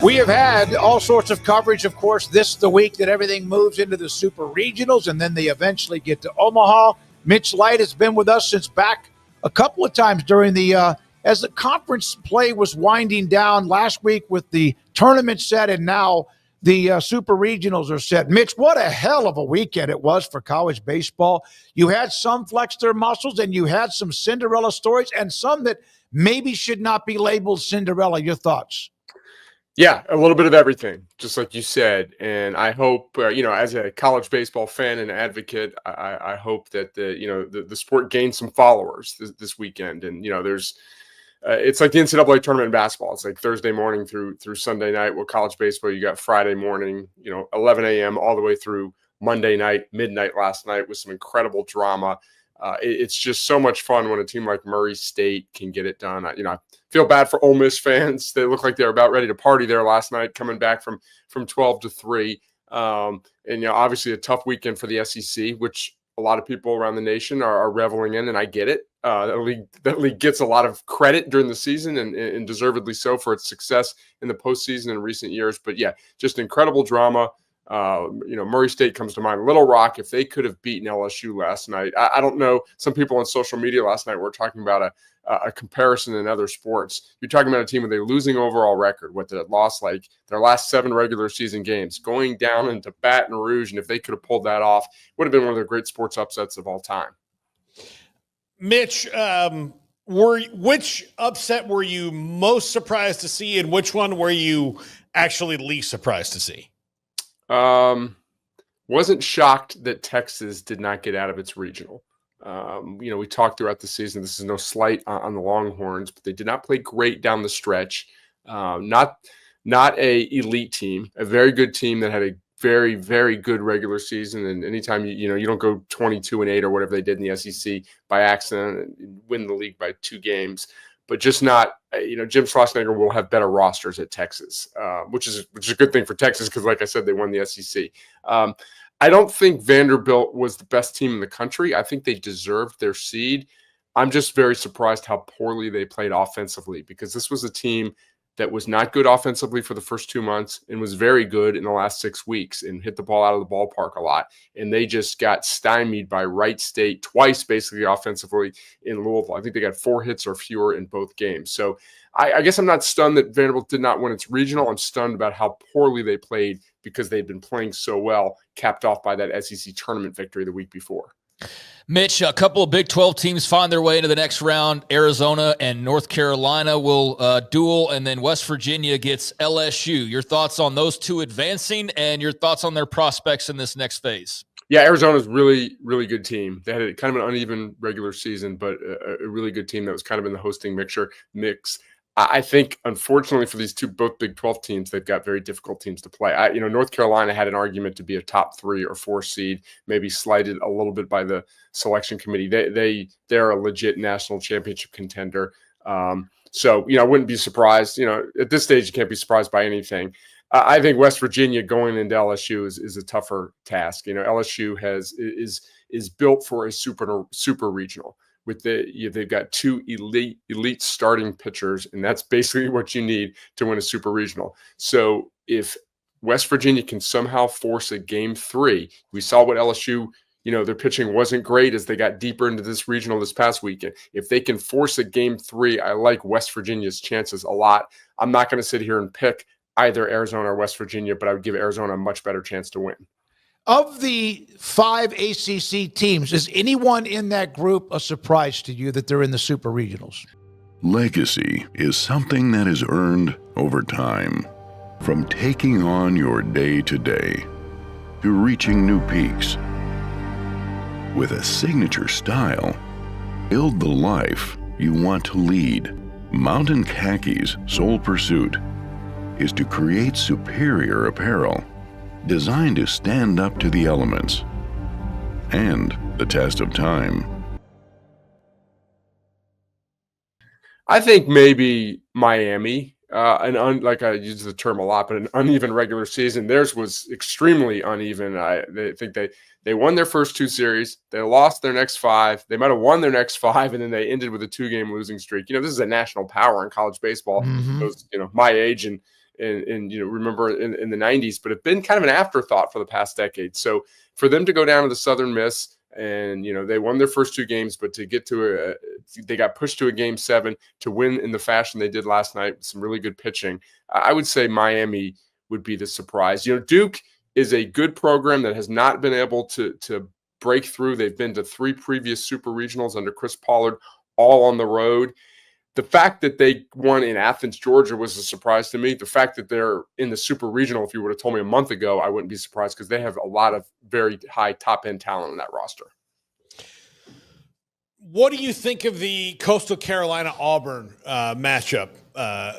We have had all sorts of coverage, of course, this the week that everything moves into the super regionals, and then they eventually get to Omaha. Mitch Light has been with us since back a couple of times during the as the conference play was winding down last week with the tournament set, and now the super regionals are set. Mitch, what a hell of a weekend it was for college baseball. You had some flex their muscles, and you had some Cinderella stories, and some that maybe should not be labeled Cinderella. Your thoughts? Yeah, a little bit of everything, just like you said. And I hope, as a college baseball fan and advocate, I hope that the sport gains some followers this weekend. And, there's it's like the NCAA tournament in basketball. It's like Thursday morning through Sunday night. Well, college baseball, you got Friday morning, 11 a.m. all the way through Monday night, midnight last night with some incredible drama. It's just so much fun when a team like Murray State can get it done. I feel bad for Ole Miss fans. They look like they're about ready to party there last night, coming back from 12 to 3. And obviously a tough weekend for the SEC, which a lot of people around the nation are reveling in, and I get it. That league gets a lot of credit during the season, and deservedly so for its success in the postseason in recent years. But yeah, just incredible drama. Murray State comes to mind. Little Rock, if they could have beaten LSU last night, I don't know. Some people on social media last night were talking about a comparison in other sports. You're talking about a team with a losing overall record, what they lost like their last 7 regular season games, going down into Baton Rouge, and if they could have pulled that off, would have been one of the great sports upsets of all time. Mitch, which upset were you most surprised to see, and which one were you actually least surprised to see? Wasn't shocked that Texas did not get out of its regional. We talked throughout the season. This is no slight on the Longhorns, but they did not play great down the stretch. Not a elite team, a very good team that had a very, very good regular season. And anytime you don't go 22-8 or whatever they did in the SEC by accident and win the league by 2 games. But just not, Jim Schlossnagle will have better rosters at Texas, which is a good thing for Texas because, like I said, they won the SEC. I don't think Vanderbilt was the best team in the country. I think they deserved their seed. I'm just very surprised how poorly they played offensively, because this was a team that was not good offensively for the first 2 months and was very good in the last 6 weeks and hit the ball out of the ballpark a lot. And they just got stymied by Wright State twice, basically offensively in Louisville. I think they got 4 hits or fewer in both games. So I guess I'm not stunned that Vanderbilt did not win its regional. I'm stunned about how poorly they played because they'd been playing so well, capped off by that SEC tournament victory the week before. Mitch, a couple of Big 12 teams find their way into the next round. Arizona and North Carolina will duel, and then West Virginia gets LSU. Your thoughts on those two advancing, and your thoughts on their prospects in this next phase? Yeah, Arizona's really, really good team. They had a kind of an uneven regular season, but a really good team that was kind of in the hosting mix. I think, unfortunately, for these both Big 12 teams, they've got very difficult teams to play. North Carolina had an argument to be a top 3 or 4 seed, maybe slighted a little bit by the selection committee. They're a legit national championship contender. So I wouldn't be surprised. At this stage, you can't be surprised by anything. I think West Virginia going into LSU is a tougher task. LSU is built for a super regional. They've got 2 elite starting pitchers, and that's basically what you need to win a super regional. So if West Virginia can somehow force a game 3, we saw what LSU, their pitching wasn't great as they got deeper into this regional this past weekend. If they can force a game 3, I like West Virginia's chances a lot. I'm not going to sit here and pick either Arizona or West Virginia, but I would give Arizona a much better chance to win. Of the 5 ACC teams, is anyone in that group a surprise to you that they're in the super regionals? Legacy is something that is earned over time. From taking on your day-to-day to reaching new peaks. With a signature style, build the life you want to lead. Mountain Khakis' sole pursuit is to create superior apparel designed to stand up to the elements and the test of time. I think maybe Miami, like I use the term a lot, but an uneven regular season. Theirs was extremely uneven. They think they won their first 2 series. They lost their next 5. They might have won their next 5, and then they ended with a 2-game losing streak. This is a national power in college baseball. Mm-hmm. Those, my age and and remember in the 90s, but have been kind of an afterthought for the past decade. So for them to go down to the Southern Miss, and they won their first 2 games, but to get to they got pushed to a game 7 to win in the fashion they did last night with some really good pitching. I would say Miami would be the surprise. Duke is a good program that has not been able to break through. They've been to 3 previous super regionals under Chris Pollard, all on the road. The fact that they won in Athens, Georgia was a surprise to me. The fact that they're in the super regional, if you would have told me a month ago, I wouldn't be surprised because they have a lot of very high top-end talent in that roster. What do you think of the Coastal Carolina Auburn matchup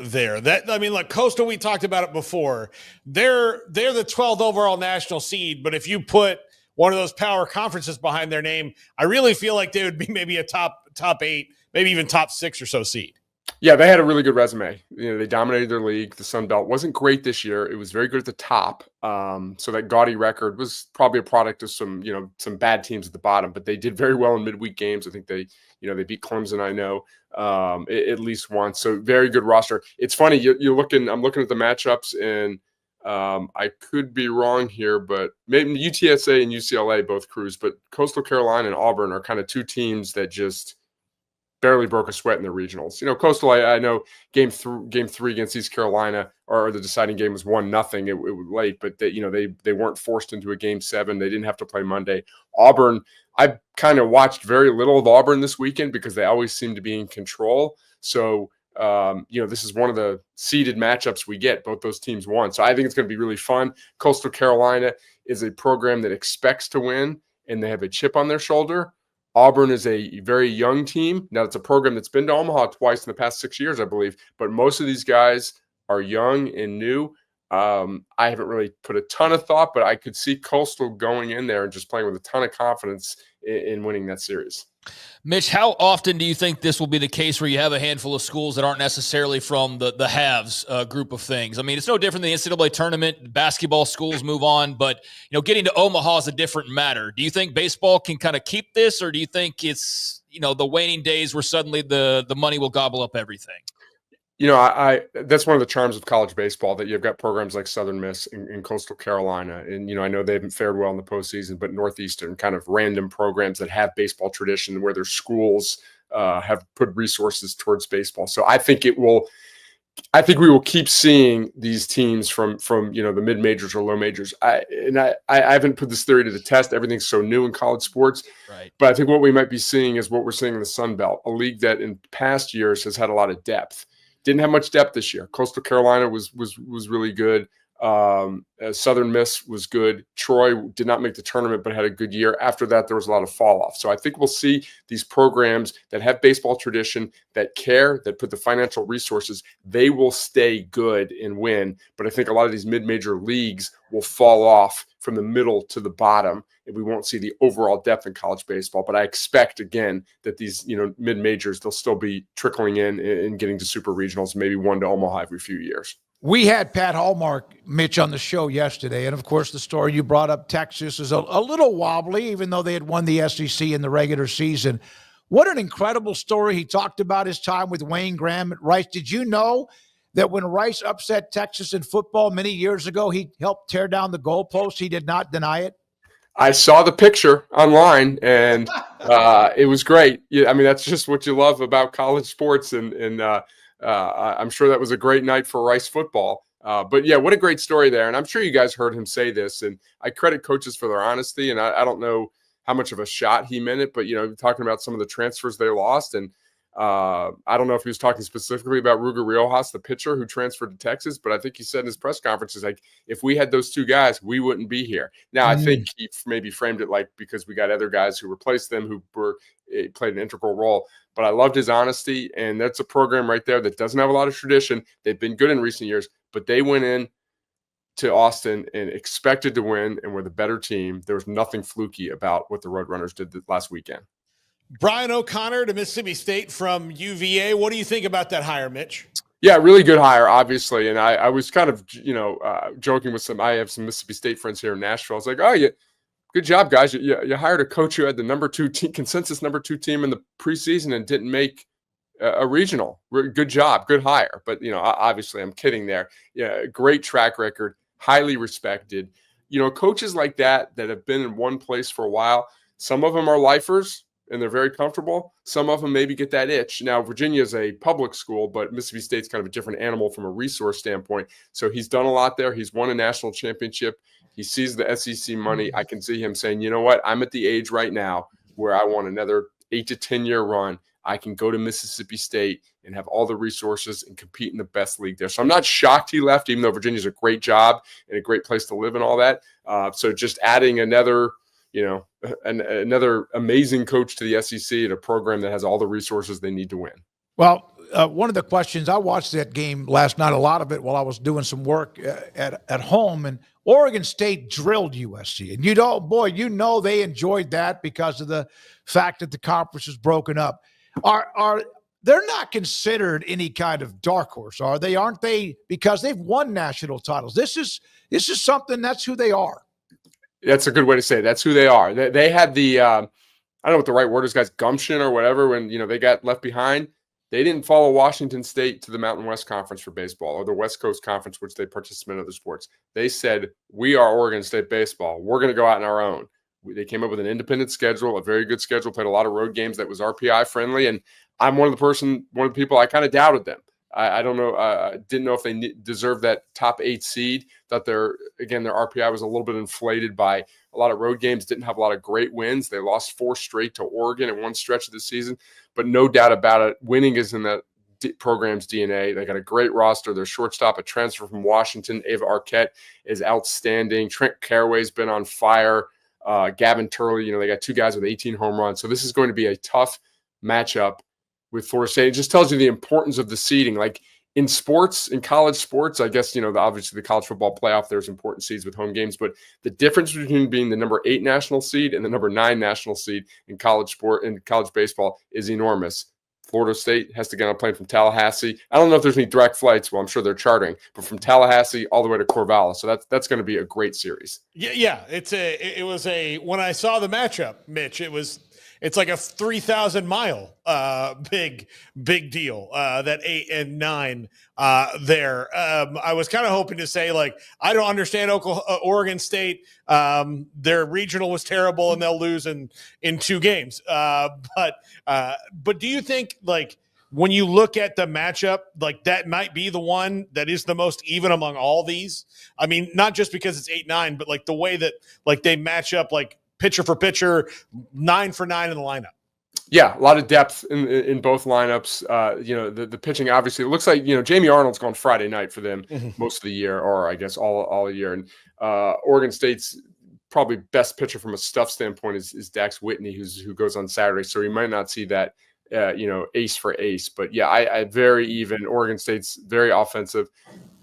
there? Like Coastal, we talked about it before. They're the 12th overall national seed, but if you put one of those power conferences behind their name, I really feel like they would be maybe a top 8, maybe even top 6 or so seed. Yeah, they had a really good resume. They dominated their league. The Sun Belt wasn't great this year. It was very good at the top. So that gaudy record was probably a product of some bad teams at the bottom, but they did very well in midweek games. I think they beat Clemson, I know, at least once. So very good roster. It's funny. I'm looking at the matchups, and I could be wrong here, but maybe UTSA and UCLA both cruise, but Coastal Carolina and Auburn are kind of 2 teams that just barely broke a sweat in the regionals. Coastal, I know game 3 against East Carolina, or the deciding game was 1-0. It was late, but they weren't forced into a game 7. They didn't have to play Monday. Auburn, I kind of watched very little of Auburn this weekend because they always seem to be in control. So, this is one of the seeded matchups we get. Both those teams won. So I think it's going to be really fun. Coastal Carolina is a program that expects to win, and they have a chip on their shoulder. Auburn is a very young team. Now, it's a program that's been to Omaha twice in the past 6 years, I believe, but most of these guys are young and new. I haven't really put a ton of thought, but I could see Coastal going in there and just playing with a ton of confidence in winning that series. Mitch, how often do you think this will be the case where you have a handful of schools that aren't necessarily from the haves group of things? I mean, it's no different than the NCAA tournament. Basketball schools move on, but getting to Omaha is a different matter. Do you think baseball can kind of keep this, or do you think it's the waning days where suddenly the money will gobble up everything? That's one of the charms of college baseball, that you've got programs like Southern Miss and Coastal Carolina. And, I know they haven't fared well in the postseason, but Northeastern, kind of random programs that have baseball tradition where their schools have put resources towards baseball. So I think we will keep seeing these teams from the mid majors or low majors. I haven't put this theory to the test. Everything's so new in college sports, right? But I think what we might be seeing is what we're seeing in the Sun Belt, a league that in past years has had a lot of depth. Didn't have much depth this year. Coastal Carolina was really good. Southern Miss was good. Troy did not make the tournament, but had a good year. After that, there was a lot of fall off. So I think we'll see these programs that have baseball tradition, that care, that put the financial resources, they will stay good and win. But I think a lot of these mid-major leagues will fall off from the middle to the bottom, and we won't see the overall depth in college baseball. But I expect, again, that these mid-majors, they'll still be trickling in and getting to super regionals, maybe one to Omaha every few years. We had Pat Hallmark, Mitch, on the show yesterday, and of course the story you brought up, Texas, is a little wobbly, even though they had won the SEC in the regular season. What an incredible story. He talked about his time with Wayne Graham at Rice. Did you know that when Rice upset Texas in football many years ago, he helped tear down the goalpost? He did not deny it. I saw the picture online, and it was great. I mean, that's just what you love about college sports, and I'm sure that was a great night for Rice football. But yeah, what a great story there. And I'm sure you guys heard him say this, and I credit coaches for their honesty. And I don't know how much of a shot he meant it, but talking about some of the transfers they lost, and I don't know if he was talking specifically about Ruger Riojas, the pitcher who transferred to Texas, but I think he said in his press conferences, like, if we had those 2 guys, we wouldn't be here. Now, I think he maybe framed it like because we got other guys who replaced them who played an integral role. But I loved his honesty, and that's a program right there that doesn't have a lot of tradition. They've been good in recent years, but they went in to Austin and expected to win and were the better team. There was nothing fluky about what the Roadrunners did last weekend. Brian O'Connor to Mississippi State from UVA. What do you think about that hire, Mitch? Yeah, really good hire, obviously. And I was kind of, joking with I have some Mississippi State friends here in Nashville. I was like, oh, yeah, good job, guys. You hired a coach who had the consensus number 2 team in the preseason and didn't make a regional. Good job, good hire. But, obviously I'm kidding there. Yeah, great track record, highly respected. Coaches like that have been in one place for a while, some of them are lifers and they're very comfortable. Some of them maybe get that itch. Now, Virginia is a public school, but Mississippi State's kind of a different animal from a resource standpoint. So he's done a lot there. He's won a national championship. He sees the SEC money. I can see him saying, you know what? I'm at the age right now where I want another 8 to 10 year run. I can go to Mississippi State and have all the resources and compete in the best league there. So I'm not shocked he left, even though Virginia's a great job and a great place to live and all that. So just adding another amazing coach to the SEC at a program that has all the resources they need to win. Well, one of the questions, I watched that game last night, a lot of it while I was doing some work at home, and Oregon State drilled USC. And they enjoyed that because of the fact that the conference was broken up. They're not considered any kind of dark horse, are they? Aren't they? Because they've won national titles. This is something, that's who they are. That's a good way to say it. That's who they are. They had the I don't know what the right word is, guys, gumption or whatever, when they got left behind. They didn't follow Washington State to the Mountain West Conference for baseball or the West Coast Conference, which they participate in other sports. They said, we are Oregon State baseball. We're going to go out on our own. They came up with an independent schedule, a very good schedule, played a lot of road games that was RPI friendly. And I'm one of the people I kind of doubted them. I don't know. Didn't know if they deserved that top 8 seed. Thought their RPI was a little bit inflated by a lot of road games. Didn't have a lot of great wins. They lost 4 straight to Oregon in one stretch of the season. But no doubt about it, winning is in that program's DNA. They got a great roster. Their shortstop, a transfer from Washington, Ava Arquette, is outstanding. Trent Caraway's been on fire. Gavin Turley, they got 2 guys with 18 home runs. So this is going to be a tough matchup with Florida State. It just tells you the importance of the seeding. Like in sports, in college sports, I guess, obviously the college football playoff, there's important seeds with home games, but the difference between being the number 8 national seed and the number 9 national seed in college sport and college baseball is enormous. Florida State has to get on a plane from Tallahassee. I don't know if there's any direct flights. Well, I'm sure they're chartering, but from Tallahassee all the way to Corvallis. So that's going to be a great series. Yeah. When I saw the matchup, Mitch, it's like a 3,000 mile big deal, that 8 and 9 there. I was kind of hoping to say, I don't understand Oregon State. Their regional was terrible and they'll lose in 2 games. But do you think, when you look at the matchup, that might be the one that is the most even among all these? I mean, not just because it's 8-9, but the way that they match up, pitcher for pitcher, 9 for 9 in the lineup. Yeah, a lot of depth in both lineups. The pitching, obviously, it looks like, Jamie Arnold's gone Friday night for them most of the year, or I guess all year. And Oregon State's probably best pitcher from a stuff standpoint is Dax Whitney, who goes on Saturday. So we might not see that, ace for ace. But yeah, I very even. Oregon State's very offensive.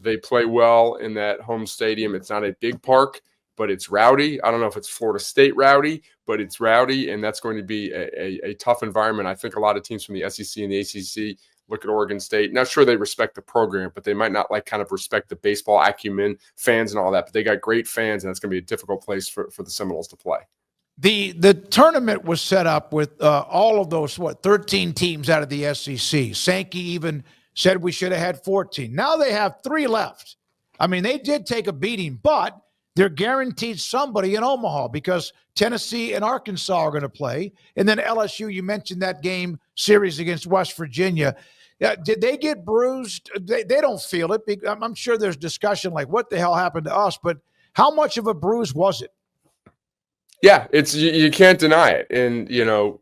They play well in that home stadium. It's not a big park, but it's rowdy. I don't know if it's Florida State rowdy, but it's rowdy, and that's going to be a tough environment. I think a lot of teams from the SEC and the ACC look at Oregon State. Not sure they respect the program, but they might not kind of respect the baseball acumen, fans and all that. But they got great fans, and it's going to be a difficult place for the Seminoles to play. The tournament was set up with all of those 13 teams out of the SEC. Sankey even said we should have had 14. Now they have 3 left. I mean, they did take a beating, but they're guaranteed somebody in Omaha because Tennessee and Arkansas are going to play. And then LSU, you mentioned that game series against West Virginia. Did they get bruised? They don't feel it. I'm sure there's discussion what the hell happened to us, but how much of a bruise was it? Yeah, you can't deny it. And,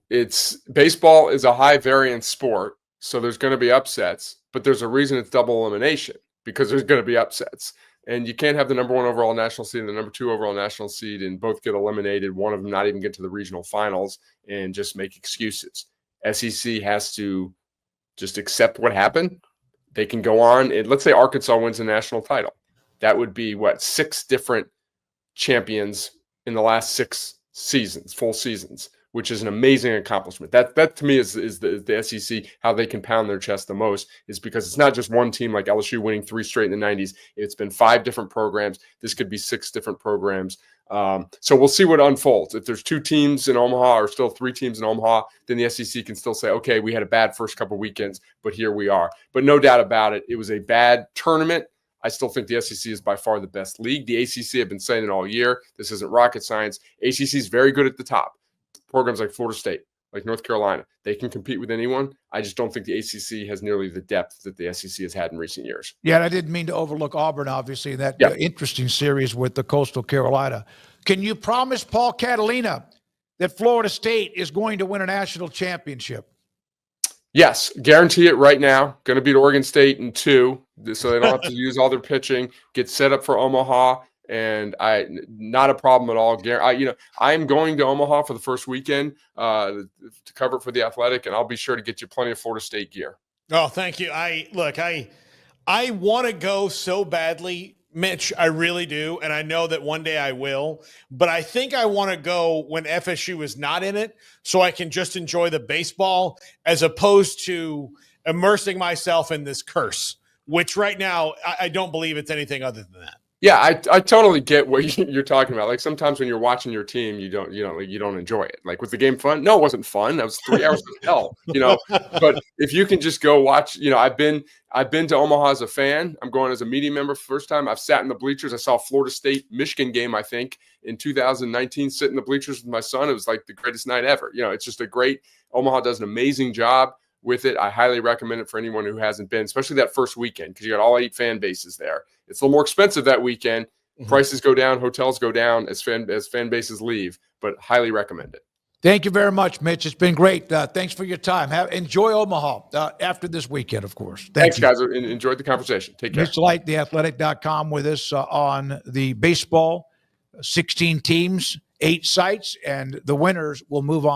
it's baseball is a high variance sport. So there's going to be upsets, but there's a reason it's double elimination because there's going to be upsets. And you can't have the number 1 overall national seed and the number 2 overall national seed and both get eliminated, one of them not even get to the regional finals and just make excuses. SEC has to just accept what happened. They can go on. And let's say Arkansas wins a national title. That would be 6 different champions in the last 6 seasons, full seasons. which is an amazing accomplishment. That to me is the SEC, how they can pound their chest the most, is because it's not just one team like LSU winning 3 straight in the 90s. It's been 5 different programs. This could be 6 different programs. So we'll see what unfolds. If there's 2 teams in Omaha or still 3 teams in Omaha, then the SEC can still say, okay, we had a bad first couple weekends, but here we are. But no doubt about it, it was a bad tournament. I still think the SEC is by far the best league. The ACC have been saying it all year. This isn't rocket science. ACC is very good at the top. Programs like Florida State, like North Carolina, they can compete with anyone. I just don't think the ACC has nearly the depth that the SEC has had in recent years. Yeah, and I didn't mean to overlook Auburn, obviously, in that interesting series with the Coastal Carolina. Can you promise Paul Catalina that Florida State is going to win a national championship? Yes, guarantee it right now. Going to beat Oregon State in 2, so they don't have to use all their pitching. Get set up for Omaha, and not a problem at all. I am going to Omaha for the first weekend to cover it for the Athletic, and I'll be sure to get you plenty of Florida State gear. Oh, thank you. I want to go so badly, Mitch. I really do, and I know that one day I will. But I think I want to go when FSU is not in it, so I can just enjoy the baseball as opposed to immersing myself in this curse. Which right now I don't believe it's anything other than that. Yeah, I totally get what you're talking about. Like sometimes when you're watching your team, you don't enjoy it. Like, was the game fun? No, it wasn't fun. That was 3 hours of hell, But if you can just go watch, I've been to Omaha as a fan. I'm going as a media member for the first time. I've sat in the bleachers. I saw Florida State Michigan game, I think, in 2019. Sit in the bleachers with my son. It was like the greatest night ever. It's just Omaha does an amazing job with it. I highly recommend it for anyone who hasn't been, especially that first weekend, because you got all 8 fan bases there. It's a little more expensive that weekend. Prices go down, hotels go down as fan bases leave, but highly recommend it. Thank you very much, Mitch. It's been great. Thanks for your time. Enjoy Omaha after this weekend, of course. Thanks, guys. Enjoyed the conversation. Take care. Mitch Light, theathletic.com, with us on the baseball, 16 teams, 8 sites, and the winners will move on.